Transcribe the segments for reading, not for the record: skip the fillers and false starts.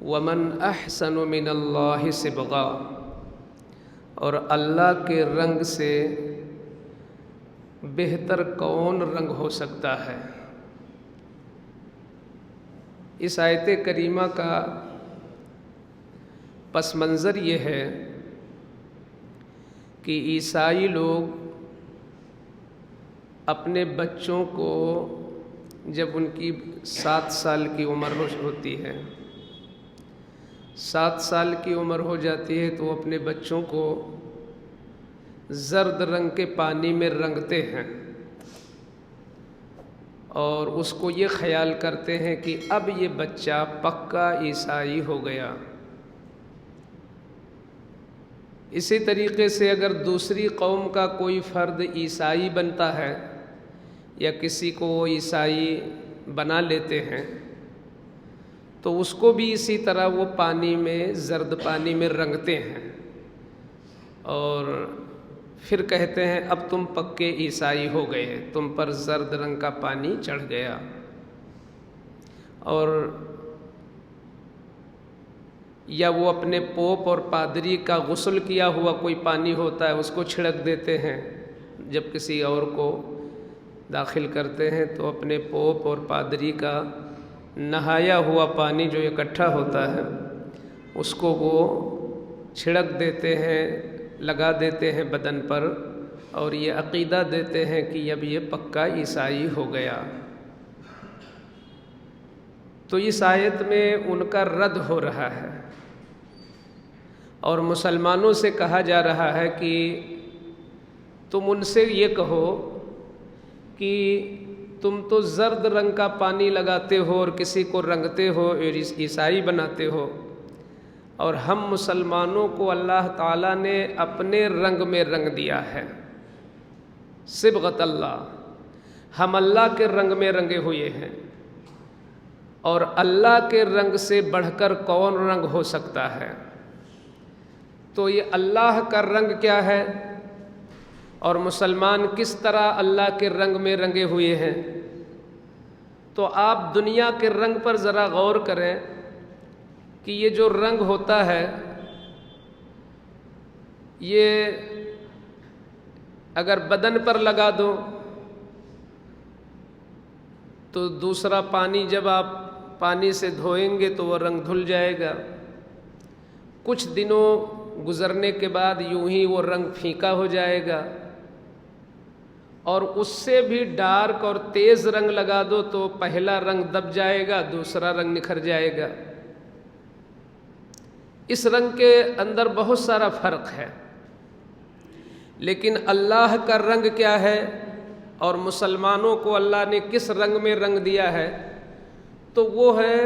ومن احسن من اللہ صبغا، اور اللہ کے رنگ سے بہتر کون رنگ ہو سکتا ہے۔ اس آیت کریمہ کا پس منظر یہ ہے کہ عیسائی لوگ اپنے بچوں کو جب ان کی 7 سال کی عمر ہوتی ہے، 7 سال کی عمر ہو جاتی ہے تو اپنے بچوں کو زرد رنگ کے پانی میں رنگتے ہیں اور اس کو یہ خیال کرتے ہیں کہ اب یہ بچہ پکا عیسائی ہو گیا۔ اسی طریقے سے اگر دوسری قوم کا کوئی فرد عیسائی بنتا ہے یا کسی کو وہ عیسائی بنا لیتے ہیں تو اس کو بھی اسی طرح وہ پانی میں، زرد پانی میں رنگتے ہیں اور پھر کہتے ہیں اب تم پکے عیسائی ہو گئے، تم پر زرد رنگ کا پانی چڑھ گیا۔ اور یا وہ اپنے پوپ اور پادری کا غسل کیا ہوا کوئی پانی ہوتا ہے اس کو چھڑک دیتے ہیں، جب کسی اور کو داخل کرتے ہیں تو اپنے پوپ اور پادری کا نہایا ہوا پانی جو اکٹھا ہوتا ہے اس کو وہ چھڑک دیتے ہیں، لگا دیتے ہیں بدن پر، اور یہ عقیدہ دیتے ہیں کہ اب یہ پکا عیسائی ہو گیا۔ تو اس آیت میں ان کا رد ہو رہا ہے اور مسلمانوں سے کہا جا رہا ہے کہ تم ان سے یہ کہو کہ تم تو زرد رنگ کا پانی لگاتے ہو اور کسی کو رنگتے ہو اور عیسائی بناتے ہو، اور ہم مسلمانوں کو اللہ تعالیٰ نے اپنے رنگ میں رنگ دیا ہے، صبغۃ اللہ، ہم اللہ کے رنگ میں رنگے ہوئے ہیں، اور اللہ کے رنگ سے بڑھ کر کون رنگ ہو سکتا ہے؟ تو یہ اللہ کا رنگ کیا ہے اور مسلمان کس طرح اللہ کے رنگ میں رنگے ہوئے ہیں؟ تو آپ دنیا کے رنگ پر ذرا غور کریں کہ یہ جو رنگ ہوتا ہے یہ اگر بدن پر لگا دو تو دوسرا پانی جب آپ پانی سے دھوئیں گے تو وہ رنگ دھل جائے گا، کچھ دنوں گزرنے کے بعد یوں ہی وہ رنگ پھیکا ہو جائے گا، اور اس سے بھی ڈارک اور تیز رنگ لگا دو تو پہلا رنگ دب جائے گا، دوسرا رنگ نکھر جائے گا۔ اس رنگ کے اندر بہت سارا فرق ہے، لیکن اللہ کا رنگ کیا ہے اور مسلمانوں کو اللہ نے کس رنگ میں رنگ دیا ہے؟ تو وہ ہے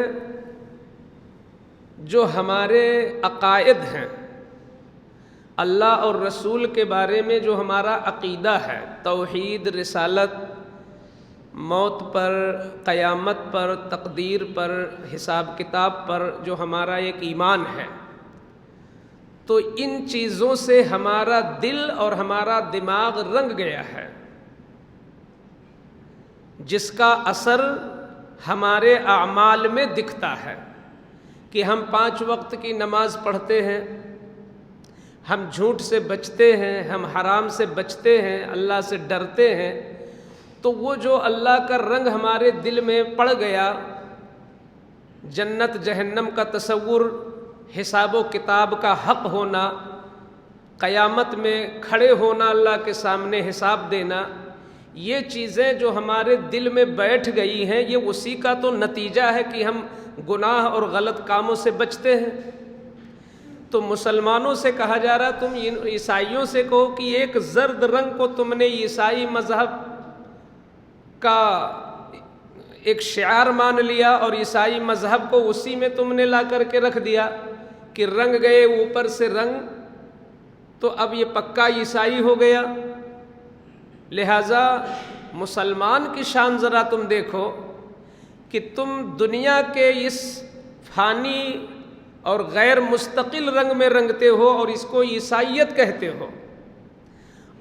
جو ہمارے عقائد ہیں، اللہ اور رسول کے بارے میں جو ہمارا عقیدہ ہے، توحید، رسالت، موت پر، قیامت پر، تقدیر پر، حساب کتاب پر جو ہمارا ایک ایمان ہے، تو ان چیزوں سے ہمارا دل اور ہمارا دماغ رنگ گیا ہے، جس کا اثر ہمارے اعمال میں دکھتا ہے کہ ہم 5 وقت کی نماز پڑھتے ہیں، ہم جھوٹ سے بچتے ہیں، ہم حرام سے بچتے ہیں، اللہ سے ڈرتے ہیں، تو وہ جو اللہ کا رنگ ہمارے دل میں پڑ گیا، جنت جہنم کا تصور، حساب و کتاب کا حق ہونا، قیامت میں کھڑے ہونا، اللہ کے سامنے حساب دینا، یہ چیزیں جو ہمارے دل میں بیٹھ گئی ہیں یہ اسی کا تو نتیجہ ہے کہ ہم گناہ اور غلط کاموں سے بچتے ہیں۔ تو مسلمانوں سے کہا جا رہا تم عیسائیوں سے کہو کہ ایک زرد رنگ کو تم نے عیسائی مذہب کا ایک شعار مان لیا اور عیسائی مذہب کو اسی میں تم نے لا کر کے رکھ دیا کہ رنگ گئے اوپر سے رنگ، تو اب یہ پکا عیسائی ہو گیا۔ لہٰذا مسلمان کی شان ذرا تم دیکھو کہ تم دنیا کے اس فانی اور غیر مستقل رنگ میں رنگتے ہو اور اس کو عیسائیت کہتے ہو،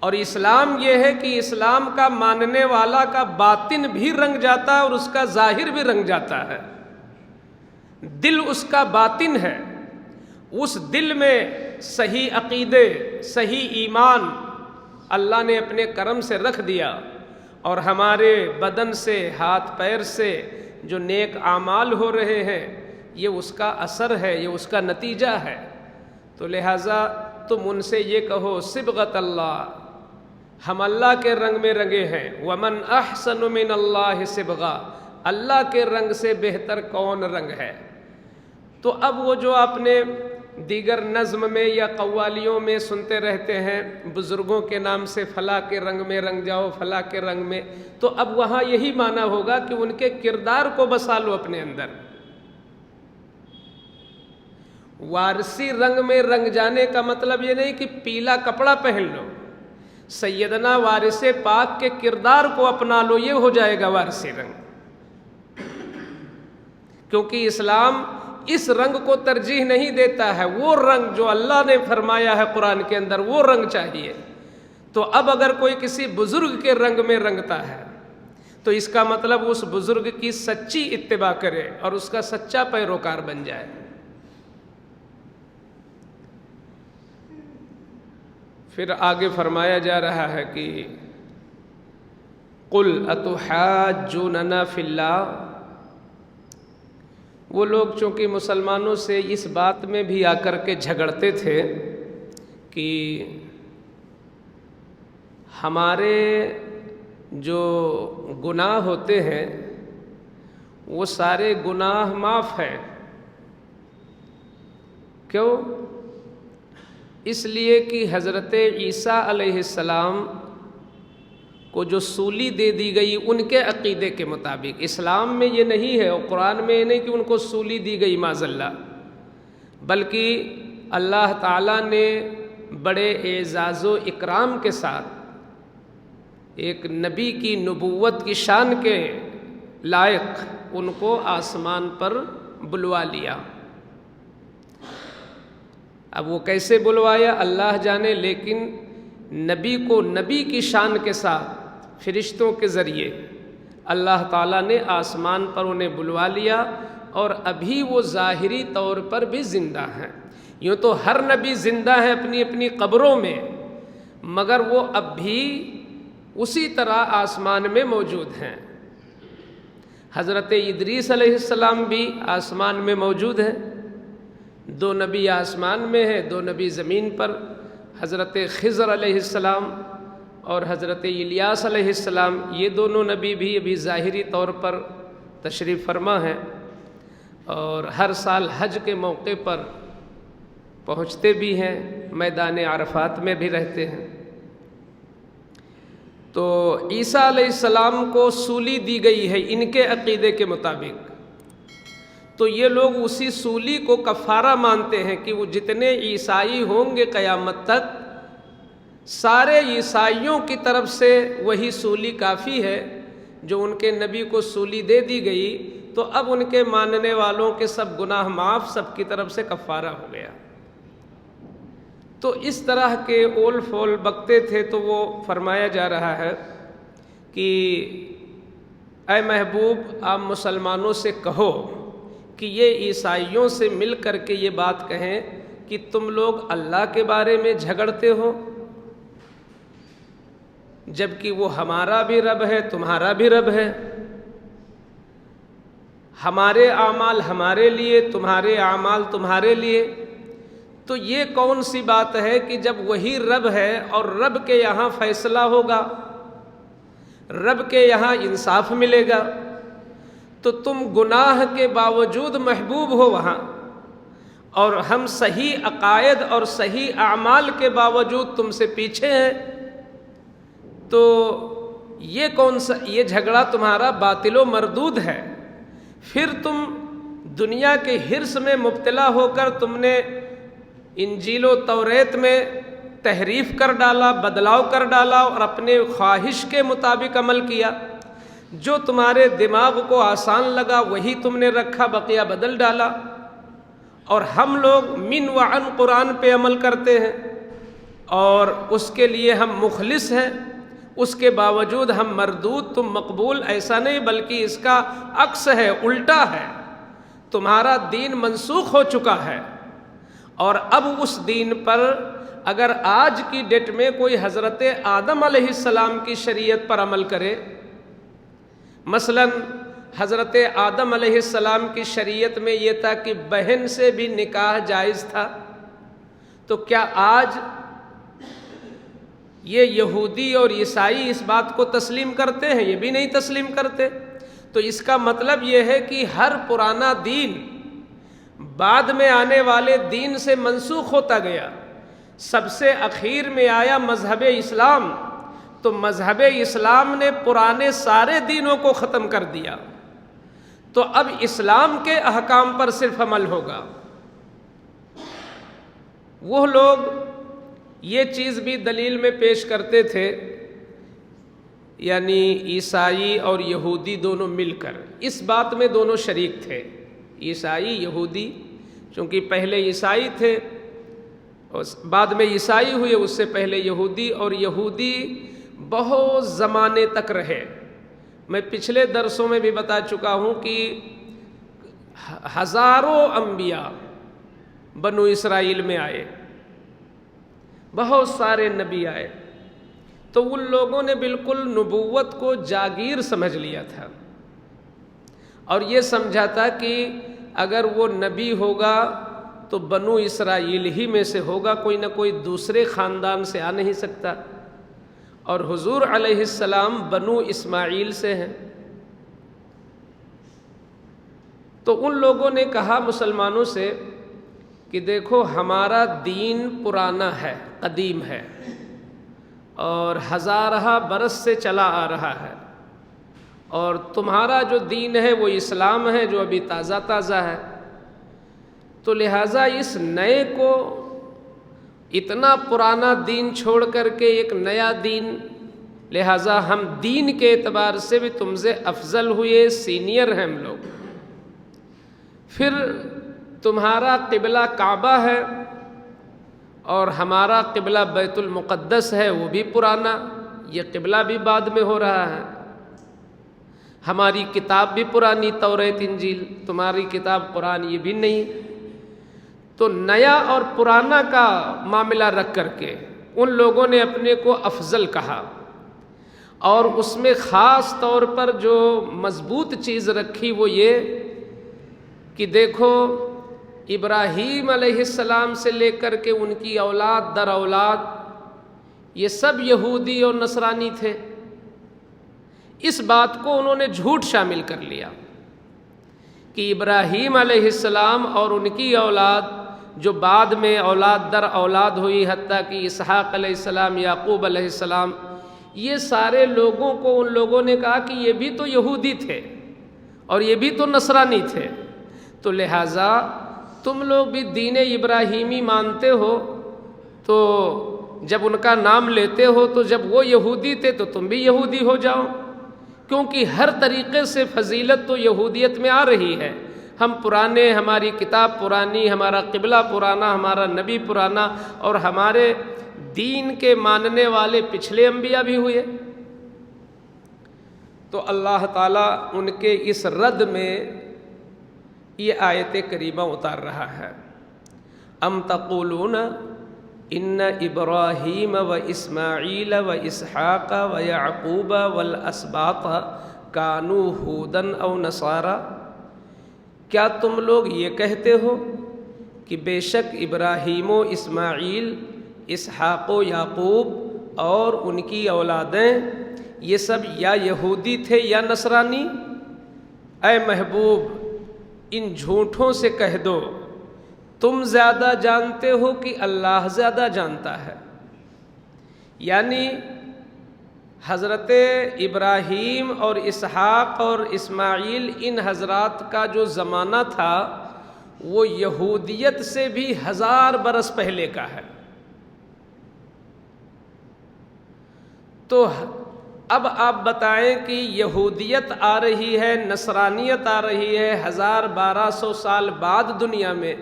اور اسلام یہ ہے کہ اسلام کا ماننے والا کا باطن بھی رنگ جاتا ہے اور اس کا ظاہر بھی رنگ جاتا ہے۔ دل اس کا باطن ہے، اس دل میں صحیح عقیدے، صحیح ایمان اللہ نے اپنے کرم سے رکھ دیا، اور ہمارے بدن سے، ہاتھ پیر سے جو نیک اعمال ہو رہے ہیں، یہ اس کا اثر ہے، یہ اس کا نتیجہ ہے۔ تو لہٰذا تم ان سے یہ کہو صبغۃ اللہ، ہم اللہ کے رنگ میں رنگے ہیں، ومن احسن من اللہ صبغہ، اللہ کے رنگ سے بہتر کون رنگ ہے؟ تو اب وہ جو آپ نے دیگر نظم میں یا قوالیوں میں سنتے رہتے ہیں بزرگوں کے نام سے، فلاں کے رنگ میں رنگ جاؤ، فلاں کے رنگ میں، تو اب وہاں یہی معنی ہوگا کہ ان کے کردار کو بسا لو اپنے اندر۔ وارثی رنگ میں رنگ جانے کا مطلب یہ نہیں کہ پیلا کپڑا پہن لو، سیدنا وارث پاک کے کردار کو اپنا لو، یہ ہو جائے گا وارثی رنگ۔ کیونکہ اسلام اس رنگ کو ترجیح نہیں دیتا ہے، وہ رنگ جو اللہ نے فرمایا ہے قرآن کے اندر، وہ رنگ چاہیے۔ تو اب اگر کوئی کسی بزرگ کے رنگ میں رنگتا ہے تو اس کا مطلب اس بزرگ کی سچی اتباع کرے اور اس کا سچا پیروکار بن جائے۔ پھر آگے فرمایا جا رہا ہے کہ قُلْ أَتُحَاجُّونَنَا فِي اللَّهِ، وہ لوگ چونکہ مسلمانوں سے اس بات میں بھی آ کر کے جھگڑتے تھے کہ ہمارے جو گناہ ہوتے ہیں وہ سارے گناہ معاف ہیں۔ کیوں؟ اس لیے کہ حضرت عیسیٰ علیہ السلام کو جو سولی دے دی گئی ان کے عقیدے کے مطابق، اسلام میں یہ نہیں ہے اور قرآن میں یہ نہیں کہ ان کو سولی دی گئی معاذ اللہ، بلکہ اللہ تعالیٰ نے بڑے اعزاز و اکرام کے ساتھ ایک نبی کی نبوت کی شان کے لائق ان کو آسمان پر بلوا لیا۔ اب وہ کیسے بلوایا اللہ جانے، لیکن نبی کو نبی کی شان کے ساتھ فرشتوں کے ذریعے اللہ تعالیٰ نے آسمان پر انہیں بلوا لیا، اور ابھی وہ ظاہری طور پر بھی زندہ ہیں۔ یوں تو ہر نبی زندہ ہے اپنی اپنی قبروں میں، مگر وہ اب بھی اسی طرح آسمان میں موجود ہیں۔ حضرت ادریس علیہ السلام بھی آسمان میں موجود ہیں، دو نبی آسمان میں ہیں، دو نبی زمین پر، حضرت خضر علیہ السلام اور حضرت الیاس علیہ السلام، یہ دونوں نبی بھی ابھی ظاہری طور پر تشریف فرما ہیں، اور ہر سال حج کے موقع پر پہنچتے بھی ہیں، میدان عرفات میں بھی رہتے ہیں۔ تو عیسیٰ علیہ السلام کو سولی دی گئی ہے ان کے عقیدے کے مطابق، تو یہ لوگ اسی سولی کو کفارہ مانتے ہیں کہ وہ جتنے عیسائی ہوں گے قیامت تک، سارے عیسائیوں کی طرف سے وہی سولی کافی ہے جو ان کے نبی کو سولی دے دی گئی، تو اب ان کے ماننے والوں کے سب گناہ معاف، سب کی طرف سے کفارہ ہو گیا۔ تو اس طرح کے اول فول بکتے تھے، تو وہ فرمایا جا رہا ہے کہ اے محبوب آپ مسلمانوں سے کہو کہ یہ عیسائیوں سے مل کر کے یہ بات کہیں کہ تم لوگ اللہ کے بارے میں جھگڑتے ہو، جبکہ وہ ہمارا بھی رب ہے، تمہارا بھی رب ہے، ہمارے اعمال ہمارے لیے، تمہارے اعمال تمہارے لیے۔ تو یہ کون سی بات ہے کہ جب وہی رب ہے اور رب کے یہاں فیصلہ ہوگا، رب کے یہاں انصاف ملے گا، تو تم گناہ کے باوجود محبوب ہو وہاں، اور ہم صحیح عقائد اور صحیح اعمال کے باوجود تم سے پیچھے ہیں، تو یہ کون سا، یہ جھگڑا تمہارا باطل و مردود ہے۔ پھر تم دنیا کے حرص میں مبتلا ہو کر تم نے انجیل و توریت میں تحریف کر ڈالا، بدلاؤ کر ڈالا، اور اپنے خواہش کے مطابق عمل کیا، جو تمہارے دماغ کو آسان لگا وہی تم نے رکھا، بقیہ بدل ڈالا۔ اور ہم لوگ من وعن قرآن پہ عمل کرتے ہیں اور اس کے لیے ہم مخلص ہیں، اس کے باوجود ہم مردود، تم مقبول، ایسا نہیں، بلکہ اس کا عکس ہے، الٹا ہے۔ تمہارا دین منسوخ ہو چکا ہے، اور اب اس دین پر اگر آج کی ڈیٹ میں کوئی حضرت آدم علیہ السلام کی شریعت پر عمل کرے، مثلا حضرت آدم علیہ السلام کی شریعت میں یہ تھا کہ بہن سے بھی نکاح جائز تھا، تو کیا آج یہ یہودی اور عیسائی اس بات کو تسلیم کرتے ہیں؟ یہ بھی نہیں تسلیم کرتے۔ تو اس کا مطلب یہ ہے کہ ہر پرانا دین بعد میں آنے والے دین سے منسوخ ہوتا گیا۔ سب سے اخیر میں آیا مذہب اسلام، تو مذہب اسلام نے پرانے سارے دینوں کو ختم کر دیا، تو اب اسلام کے احکام پر صرف عمل ہوگا۔ وہ لوگ یہ چیز بھی دلیل میں پیش کرتے تھے، یعنی عیسائی اور یہودی دونوں مل کر اس بات میں دونوں شریک تھے، عیسائی یہودی، چونکہ پہلے عیسائی تھے اور بعد میں عیسائی ہوئے، اس سے پہلے یہودی، اور یہودی بہت زمانے تک رہے۔ میں پچھلے درسوں میں بھی بتا چکا ہوں کہ ہزاروں انبیاء بنو اسرائیل میں آئے، بہت سارے نبی آئے، تو ان لوگوں نے بالکل نبوت کو جاگیر سمجھ لیا تھا، اور یہ سمجھا تھا کہ اگر وہ نبی ہوگا تو بنو اسرائیل ہی میں سے ہوگا، کوئی نہ کوئی دوسرے خاندان سے آ نہیں سکتا، اور حضور علیہ السلام بنو اسماعیل سے ہیں۔ تو ان لوگوں نے کہا مسلمانوں سے کہ دیکھو ہمارا دین پرانا ہے، قدیم ہے، اور ہزارہ برس سے چلا آ رہا ہے، اور تمہارا جو دین ہے وہ اسلام ہے جو ابھی تازہ تازہ ہے، تو لہٰذا اس نئے کو، اتنا پرانا دین چھوڑ کر کے ایک نیا دین، لہٰذا ہم دین کے اعتبار سے بھی تم سے افضل ہوئے، سینئر ہیں ہم لوگ۔ پھر تمہارا قبلہ کعبہ ہے اور ہمارا قبلہ بیت المقدس ہے، وہ بھی پرانا، یہ قبلہ بھی بعد میں ہو رہا ہے، ہماری کتاب بھی پرانی توریت انجیل، تمہاری کتاب قرآن یہ بھی نہیں۔ تو نیا اور پرانا کا معاملہ رکھ کر کے ان لوگوں نے اپنے کو افضل کہا، اور اس میں خاص طور پر جو مضبوط چیز رکھی وہ یہ کہ دیکھو ابراہیم علیہ السلام سے لے کر کے ان کی اولاد در اولاد یہ سب یہودی اور نصرانی تھے۔ اس بات کو انہوں نے جھوٹ شامل کر لیا کہ ابراہیم علیہ السلام اور ان کی اولاد جو بعد میں اولاد در اولاد ہوئی، حتیٰ کہ اسحاق علیہ السلام، یعقوب علیہ السلام، یہ سارے لوگوں کو ان لوگوں نے کہا کہ یہ بھی تو یہودی تھے اور یہ بھی تو نصرانی تھے، تو لہٰذا تم لوگ بھی دین ابراہیمی مانتے ہو، تو جب ان کا نام لیتے ہو تو جب وہ یہودی تھے تو تم بھی یہودی ہو جاؤ، کیونکہ ہر طریقے سے فضیلت تو یہودیت میں آ رہی ہے۔ ہم پرانے، ہماری کتاب پرانی، ہمارا قبلہ پرانا، ہمارا نبی پرانا، اور ہمارے دین کے ماننے والے پچھلے انبیاء بھی ہوئے۔ تو اللہ تعالیٰ ان کے اس رد میں یہ آیت کریمہ اتار رہا ہے، ام تقولون ان ابراہیم و اسماعیل و اسحاق و یعقوب والاسباط کانوا ھودا او نصارا، کیا تم لوگ یہ کہتے ہو کہ بے شک ابراہیم و اسماعیل، اسحاق و یعقوب اور ان کی اولادیں یہ سب یا یہودی تھے یا نصرانی؟ اے محبوب ان جھوٹوں سے کہہ دو تم زیادہ جانتے ہو کہ اللہ زیادہ جانتا ہے۔ یعنی حضرت ابراہیم اور اسحاق اور اسماعیل، ان حضرات کا جو زمانہ تھا وہ یہودیت سے بھی 1000 برس پہلے کا ہے۔ تو اب آپ بتائیں کہ یہودیت آ رہی ہے، نصرانیت آ رہی ہے 1200 سال بعد دنیا میں،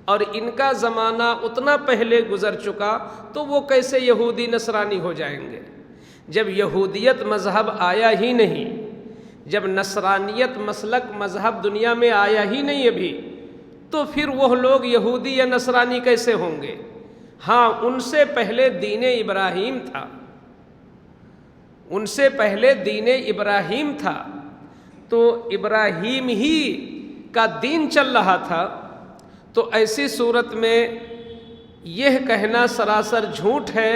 اور ان کا زمانہ اتنا پہلے گزر چکا، تو وہ کیسے یہودی نصرانی ہو جائیں گے؟ جب یہودیت مذہب آیا ہی نہیں، جب نصرانیت مسلک مذہب دنیا میں آیا ہی نہیں ابھی، تو پھر وہ لوگ یہودی یا نصرانی کیسے ہوں گے؟ ہاں، ان سے پہلے دین ابراہیم تھا، ان سے پہلے دین ابراہیم تھا، تو ابراہیم ہی کا دین چل رہا تھا۔ تو ایسی صورت میں یہ کہنا سراسر جھوٹ ہے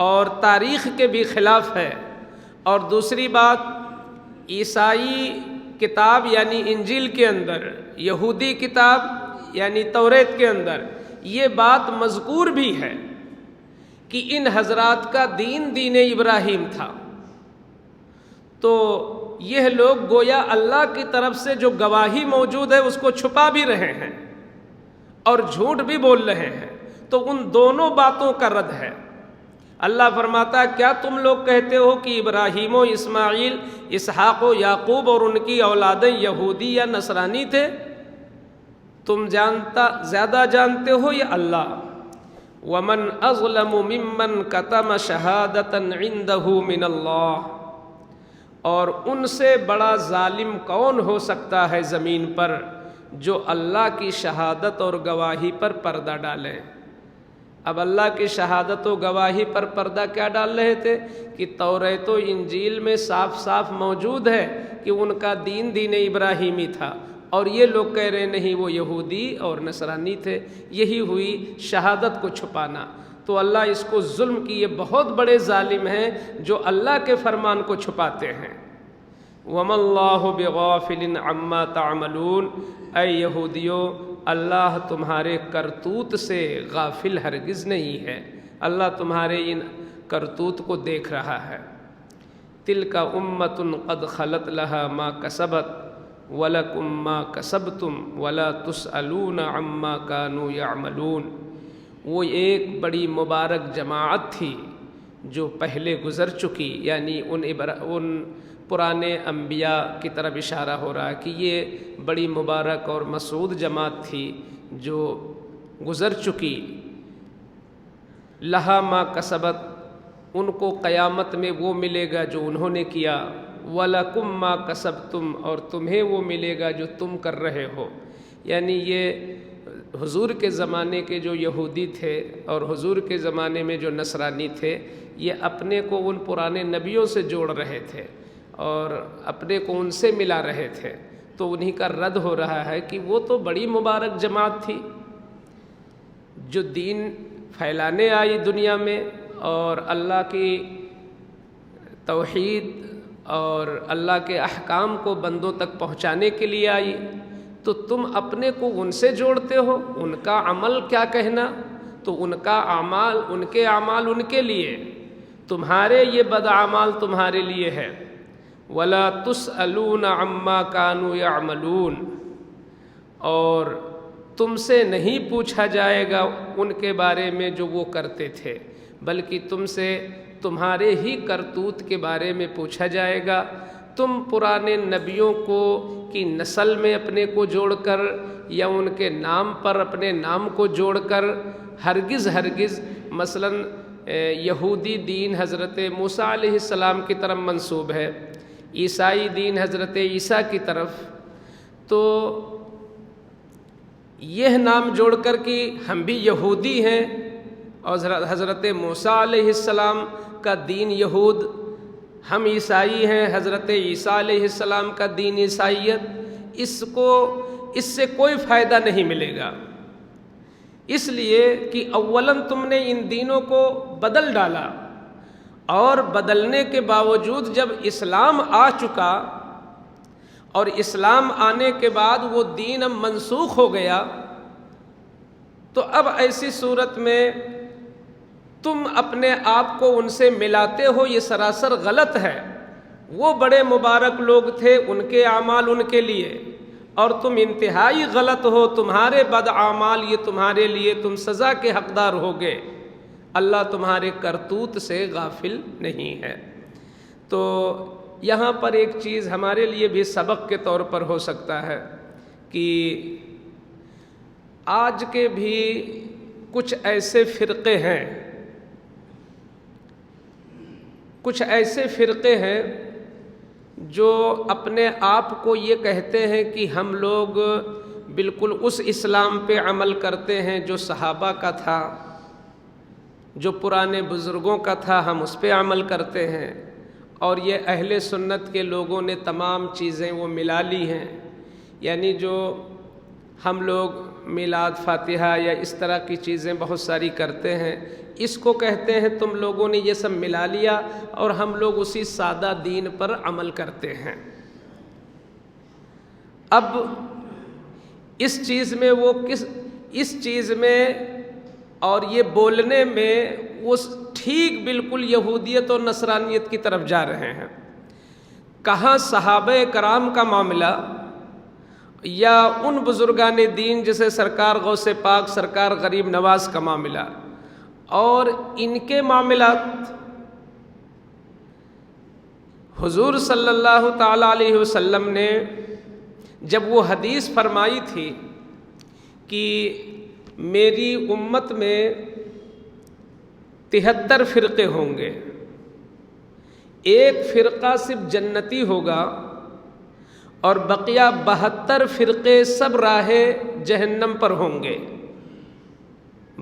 اور تاریخ کے بھی خلاف ہے۔ اور دوسری بات، عیسائی کتاب یعنی انجیل کے اندر، یہودی کتاب یعنی توریت کے اندر یہ بات مذکور بھی ہے کہ ان حضرات کا دین دین ابراہیم تھا۔ تو یہ لوگ گویا اللہ کی طرف سے جو گواہی موجود ہے اس کو چھپا بھی رہے ہیں اور جھوٹ بھی بول رہے ہیں۔ تو ان دونوں باتوں کا رد ہے۔ اللہ فرماتا ہے کیا تم لوگ کہتے ہو کہ ابراہیم و اسماعیل، اسحاق و یعقوب اور ان کی اولادیں یہودی یا نصرانی تھے؟ تم زیادہ جانتے ہو یا اللہ؟ وَمَنْ أَظْلَمُ مِمَّنْ كَتَمَ شَهَادَةً عِنْدَهُ مِنَ اللَّهِ، اور ان سے بڑا ظالم کون ہو سکتا ہے زمین پر جو اللہ کی شہادت اور گواہی پر پردہ ڈالے۔ اب اللہ کی شہادت و گواہی پر پردہ کیا ڈال رہے تھے کہ توریت و انجیل میں صاف صاف موجود ہے کہ ان کا دین دین ابراہیمی تھا، اور یہ لوگ کہہ رہے نہیں وہ یہودی اور نصرانی تھے۔ یہی ہوئی شہادت کو چھپانا۔ تو اللہ اس کو ظلم کی، یہ بہت بڑے ظالم ہیں جو اللہ کے فرمان کو چھپاتے ہیں۔ وَمَا اللَّهُ بِغَافِلٍ عَمَّا تَعْمَلُونَ، اے یہودیو، اللہ تمہارے کرتوت سے غافل ہرگز نہیں ہے، اللہ تمہارے ان کرتوت کو دیکھ رہا ہے۔ تِلْكَ أُمَّةٌ قَدْ خَلَتْ لَهَا مَا كَسَبَتْ وَلَكُمْ مَا كَسَبْتُمْ وَلَا تُسْأَلُونَ عَمَّا كَانُوا يَعْمَلُونَ۔ وہ ایک بڑی مبارک جماعت تھی جو پہلے گزر چکی، یعنی ان پرانے انبیاء کی طرف اشارہ ہو رہا ہے کہ یہ بڑی مبارک اور مسعود جماعت تھی جو گزر چکی۔ لہا ما کسبت، ان کو قیامت میں وہ ملے گا جو انہوں نے کیا، وَلَكُمْ مَا كَسَبْتُمْ، اور تمہیں وہ ملے گا جو تم کر رہے ہو۔ یعنی یہ حضور کے زمانے کے جو یہودی تھے اور حضور کے زمانے میں جو نصرانی تھے، یہ اپنے کو ان پرانے نبیوں سے جوڑ رہے تھے اور اپنے کو ان سے ملا رہے تھے۔ تو انہی کا رد ہو رہا ہے کہ وہ تو بڑی مبارک جماعت تھی جو دین پھیلانے آئی دنیا میں اور اللہ کی توحید اور اللہ کے احکام کو بندوں تک پہنچانے کے لیے آئی، تو تم اپنے کو ان سے جوڑتے ہو۔ ان کا عمل کیا کہنا، تو ان کا اعمال، ان کے اعمال ان کے لیے، تمہارے یہ بد اعمال تمہارے لیے ہے۔ وَلَا تُسْأَلُونَ عَمَّا كَانُوا يَعْمَلُونَ، اور تم سے نہیں پوچھا جائے گا ان کے بارے میں جو وہ کرتے تھے، بلکہ تم سے تمہارے ہی کرتوت کے بارے میں پوچھا جائے گا۔ تم پرانے نبیوں کی نسل میں اپنے کو جوڑ کر یا ان کے نام پر اپنے نام کو جوڑ کر ہرگز مثلاً یہودی دین حضرت موسیٰ علیہ السلام کی طرف منسوب ہے، عیسائی دین حضرت عیسیٰ کی طرف، تو یہ نام جوڑ کر کہ ہم بھی یہودی ہیں اور حضرت موسیٰ علیہ السلام کا دین یہود، ہم عیسائی ہیں، حضرت عیسیٰ علیہ السلام کا دین عیسائیت، اس سے کوئی فائدہ نہیں ملے گا۔ اس لیے کہ اولاً تم نے ان دینوں کو بدل ڈالا، اور بدلنے کے باوجود جب اسلام آ چکا اور اسلام آنے کے بعد وہ دین اب منسوخ ہو گیا، تو اب ایسی صورت میں تم اپنے آپ کو ان سے ملاتے ہو، یہ سراسر غلط ہے۔ وہ بڑے مبارک لوگ تھے، ان کے اعمال ان کے لیے، اور تم انتہائی غلط ہو، تمہارے بد اعمال یہ تمہارے لیے، تم سزا کے حقدار ہوگے۔ اللہ تمہارے کرتوت سے غافل نہیں ہے۔ تو یہاں پر ایک چیز ہمارے لیے بھی سبق کے طور پر ہو سکتا ہے کہ آج کے بھی کچھ ایسے فرقے ہیں جو اپنے آپ کو یہ کہتے ہیں کہ ہم لوگ بالکل اس اسلام پہ عمل کرتے ہیں جو صحابہ کا تھا، جو پرانے بزرگوں کا تھا، ہم اس پہ عمل کرتے ہیں، اور یہ اہل سنت کے لوگوں نے تمام چیزیں وہ ملا لی ہیں، یعنی جو ہم لوگ میلاد فاتحہ یا اس طرح کی چیزیں بہت ساری کرتے ہیں، اس کو کہتے ہیں تم لوگوں نے یہ سب ملا لیا اور ہم لوگ اسی سادہ دین پر عمل کرتے ہیں۔ اب اس چیز میں اس چیز میں اور یہ بولنے میں وہ ٹھیک بالکل یہودیت اور نصرانیت کی طرف جا رہے ہیں۔ کہاں صحابہ کرام کا معاملہ یا ان بزرگان دین جیسے سرکار غوث پاک، سرکار غریب نواز کا معاملہ اور ان کے معاملات، حضور صلی اللہ تعالی علیہ وسلم نے جب وہ حدیث فرمائی تھی کہ میری امت میں 73 فرقے ہوں گے، ایک فرقہ صرف جنتی ہوگا اور بقیہ 72 فرقے سب راہ جہنم پر ہوں گے۔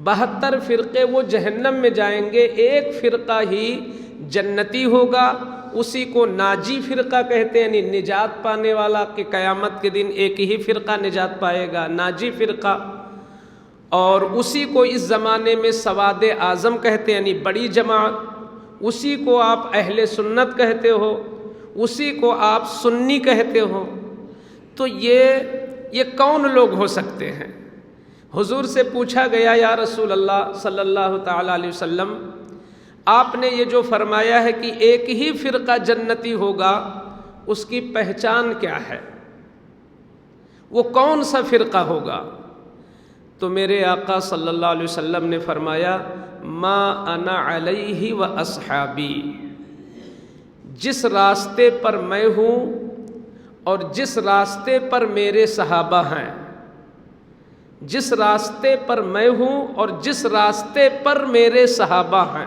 72 فرقے وہ جہنم میں جائیں گے، ایک فرقہ ہی جنتی ہوگا، اسی کو ناجی فرقہ کہتے ہیں، یعنی نجات پانے والا، کہ قیامت کے دن ایک ہی فرقہ نجات پائے گا، ناجی فرقہ، اور اسی کو اس زمانے میں سواد اعظم کہتے ہیں، یعنی بڑی جماعت، اسی کو آپ اہل سنت کہتے ہو، اسی کو آپ سنی کہتے ہو۔ تو یہ کون لوگ ہو سکتے ہیں؟ حضور سے پوچھا گیا یا رسول اللہ صلی اللہ تعالی علیہ وسلم، آپ نے یہ جو فرمایا ہے کہ ایک ہی فرقہ جنتی ہوگا، اس کی پہچان کیا ہے؟ وہ کون سا فرقہ ہوگا؟ تو میرے آقا صلی اللہ علیہ وسلم نے فرمایا ما انا علیہ و اصحابی، جس راستے پر میں ہوں اور جس راستے پر میرے صحابہ ہیں، جس راستے پر میں ہوں اور جس راستے پر میرے صحابہ ہیں،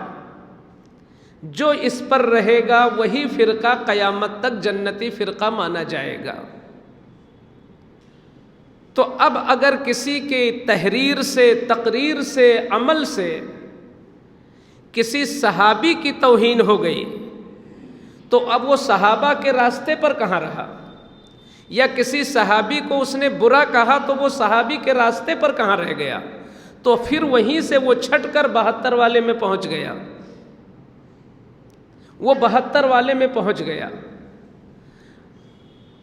جو اس پر رہے گا وہی فرقہ قیامت تک جنتی فرقہ مانا جائے گا۔ تو اب اگر کسی کے تحریر سے، تقریر سے، عمل سے کسی صحابی کی توہین ہو گئی تو اب وہ صحابہ کے راستے پر کہاں رہا؟ یا کسی صحابی کو اس نے برا کہا تو وہ صحابی کے راستے پر کہاں رہ گیا؟ تو پھر وہیں سے وہ چھٹ کر 72 والے میں پہنچ گیا، وہ 72 والے میں پہنچ گیا۔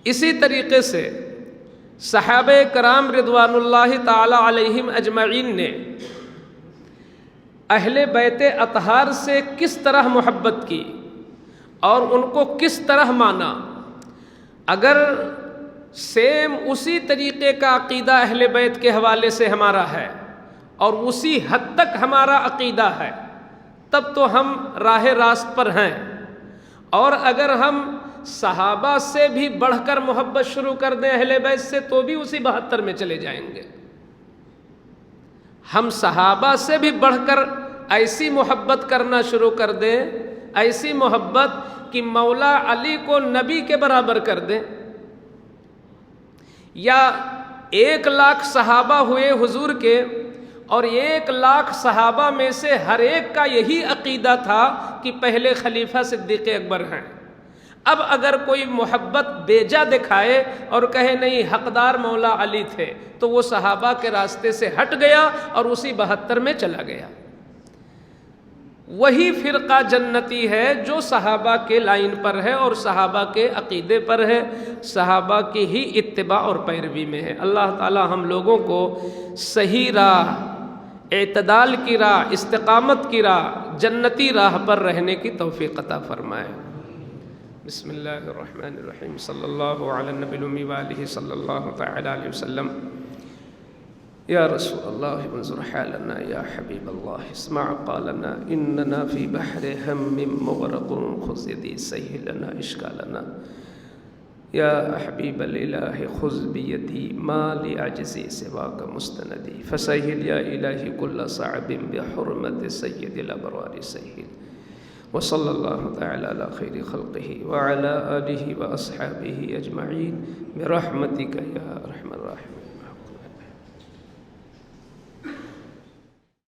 اسی طریقے سے صحابہ کرام رضوان اللہ تعالی علیہم اجمعین نے اہل بیت اطہار سے کس طرح محبت کی اور ان کو کس طرح مانا۔ اگر سیم اسی طریقے کا عقیدہ اہل بیت کے حوالے سے ہمارا ہے اور اسی حد تک ہمارا عقیدہ ہے، تب تو ہم راہ راست پر ہیں، اور اگر ہم صحابہ سے بھی بڑھ کر محبت شروع کر دیں اہل بیت سے تو بھی اسی 72 میں چلے جائیں گے۔ ہم صحابہ سے بھی بڑھ کر ایسی محبت کرنا شروع کر دیں، ایسی محبت کہ مولا علی کو نبی کے برابر کر دیں، یا 1,00,000 صحابہ ہوئے حضور کے اور 1,00,000 صحابہ میں سے ہر ایک کا یہی عقیدہ تھا کہ پہلے خلیفہ صدیق اکبر ہیں۔ اب اگر کوئی محبت بیجا دکھائے اور کہے نہیں حقدار مولا علی تھے تو وہ صحابہ کے راستے سے ہٹ گیا اور اسی 72 میں چلا گیا۔ وہی فرقہ جنتی ہے جو صحابہ کے لائن پر ہے اور صحابہ کے عقیدے پر ہے، صحابہ کی ہی اتباع اور پیروی میں ہے۔ اللہ تعالی ہم لوگوں کو صحیح راہ، اعتدال کی راہ، استقامت کی راہ، جنتی راہ پر رہنے کی توفیق عطا فرمائے۔ بسم اللہ الرحمن الرحیم، صلی اللہ علی النبی الامی وآلہ صلی اللہ تعالی علیہ وسلم۔ یا رسول اللہ انظر حالنا، یا حبیب اللہ اسمع قالنا، اننا فی بحر ہم مغرق خذ یدی سہل لنا اشکالنا، یا حبیب الالہ خذ بیدی ما لعجزی سواک مستندی، فسہل یا الہی کل صعب بحرمت سید الابرار سہل، وصلی اللہ تعالی علی خیر خلقہ وعلی آلہ واصحابہ اجمعین برحمتک یا ارحم الراحمین.